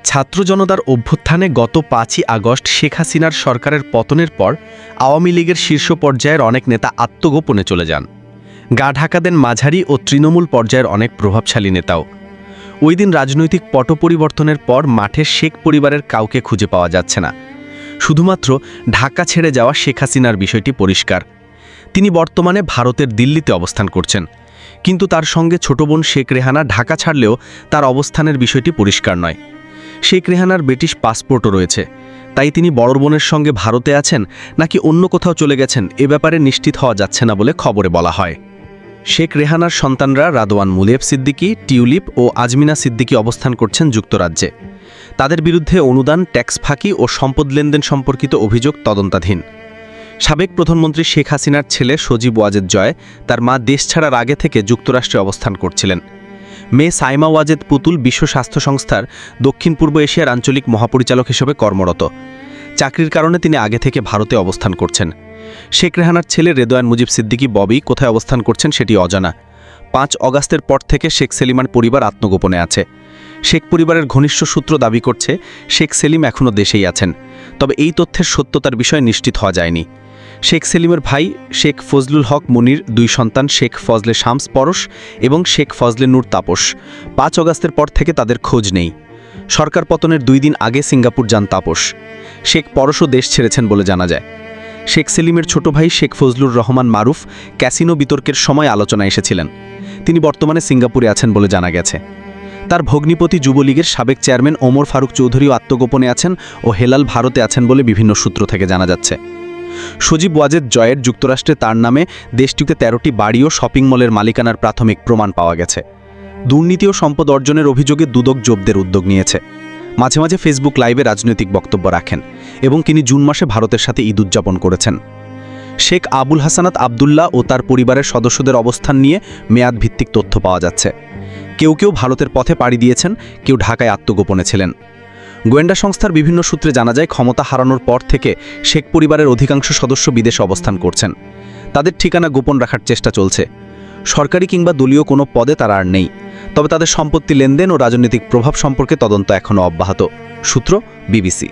ছাত্র জনতার অভ্যুত্থানে গত ৫ই আগস্ট শেখ হাসিনার সরকারের পতনের পর আওয়ামী লীগের শীর্ষ পর্যায়ের অনেক নেতা আত্মগোপনে চলে যান। গা ঢাকা দেন মাঝারি ও তৃণমূল পর্যায়ের অনেক প্রভাবশালী নেতাও। ওই দিন রাজনৈতিক পট পরিবর্তনের পর মাঠে শেখ পরিবারের কাউকে খুঁজে পাওয়া যাচ্ছে না। শুধুমাত্র ঢাকা ছেড়ে যাওয়া শেখ হাসিনার বিষয়টি পরিষ্কার। তিনি বর্তমানে ভারতের দিল্লিতে অবস্থান করছেন, কিন্তু তার সঙ্গে ছোট বোন শেখ রেহানা ঢাকা ছাড়লেও তার অবস্থানের বিষয়টি পরিষ্কার নয়। শেখ রেহানার ব্রিটিশ পাসপোর্টও রয়েছে, তাই তিনি বড় বোনের সঙ্গে ভারতে আছেন নাকি অন্য কোথাও চলে গেছেন এ ব্যাপারে নিশ্চিত হওয়া যাচ্ছে না বলে খবরে বলা হয়। শেখ রেহানার সন্তানরা রাদওয়ান মুলেব সিদ্দিকী, টিউলিপ ও আজমিনা সিদ্দিকী অবস্থান করছেন যুক্তরাজ্যে। তাদের বিরুদ্ধে অনুদান, ট্যাক্স ফাঁকি ও সম্পদ লেনদেন সম্পর্কিত অভিযোগ তদন্তাধীন। সাবেক প্রধানমন্ত্রী শেখ হাসিনার ছেলে সজীব ওয়াজেদ জয় তার মা দেশ ছাড়ার আগে থেকে যুক্তরাষ্ট্রে অবস্থান করছিলেন। মেয়ে সাইমা ওয়াজেদ পুতুল বিশ্ব স্বাস্থ্য সংস্থার দক্ষিণ পূর্ব এশিয়ার আঞ্চলিক মহাপরিচালক হিসেবে কর্মরত। চাকরির কারণে তিনি আগে থেকে ভারতে অবস্থান করছেন। শেখ রেহানার ছেলে রেদওয়ান মুজিব সিদ্দিকী ববি কোথায় অবস্থান করছেন সেটি অজানা। ৫ অগাস্টের পর থেকে শেখ সেলিমার পরিবার আত্মগোপনে আছে। শেখ পরিবারের ঘনিষ্ঠ সূত্র দাবি করছে শেখ সেলিম এখনও দেশেই আছেন, তবে এই তথ্যের সত্যতার বিষয়ে নিশ্চিত হওয়া যায়নি। শেখ সেলিমের ভাই শেখ ফজলুল হক মুনির 2 সন্তান শেখ ফজলে শামস পরশ এবং শেখ ফজলে নূর তাপস ৫ অগাস্টের পর থেকে তাদের খোঁজ নেই। সরকার পতনের 2 দিন আগে সিঙ্গাপুর যান তাপস। শেখ পরশও দেশ ছেড়েছেন বলে জানা যায়। শেখ সেলিমের ছোট ভাই শেখ ফজলুর রহমান মারুফ ক্যাসিনো বিতর্কের সময় আলোচনায় এসেছিলেন। তিনি বর্তমানে সিঙ্গাপুরে আছেন বলে জানা গেছে। তার ভগ্নিপতি যুবলীগের সাবেক চেয়ারম্যান ওমর ফারুক চৌধুরীও আত্মগোপনে আছেন ও হেলাল ভারতে আছেন বলে বিভিন্ন সূত্র থেকে জানা যাচ্ছে। সজীব ওয়াজেদ জয়ের যুক্তরাষ্ট্রে তার নামে দেশটিতে 13টি বাড়ি ও শপিং মলের মালিকানার প্রাথমিক প্রমাণ পাওয়া গেছে। দুর্নীতি ও সম্পদ অর্জনের অভিযোগে দুদক জব্দের উদ্যোগ নিয়েছে। মাঝে মাঝে ফেসবুক লাইভে রাজনৈতিক বক্তব্য রাখেন এবং তিনি জুন মাসে ভারতের সাথে ঈদ উদযাপন করেছেন। শেখ আবুল হাসানাত আবদুল্লাহ ও তার পরিবারের সদস্যদের অবস্থান নিয়ে মেয়াদ ভিত্তিক তথ্য পাওয়া যাচ্ছে। কেউ কেউ ভারতের পথে পাড়ি দিয়েছেন, কেউ ঢাকায় আত্মগোপনে ছিলেন। গোয়েন্দা সংস্থার বিভিন্ন সূত্রে জানা যায় ক্ষমতা হারানোর পর থেকে শেখ পরিবারের অধিকাংশ সদস্য বিদেশে অবস্থান করছেন। তাদের ঠিকানা গোপন রাখার চেষ্টা চলছে। সরকারি কিংবা দলীয় কোনো পদে তারা আর নেই, তবে তাদের সম্পত্তি লেনদেন ও রাজনৈতিক প্রভাব সম্পর্কে তদন্ত এখনও অব্যাহত। সূত্র বিবিসি।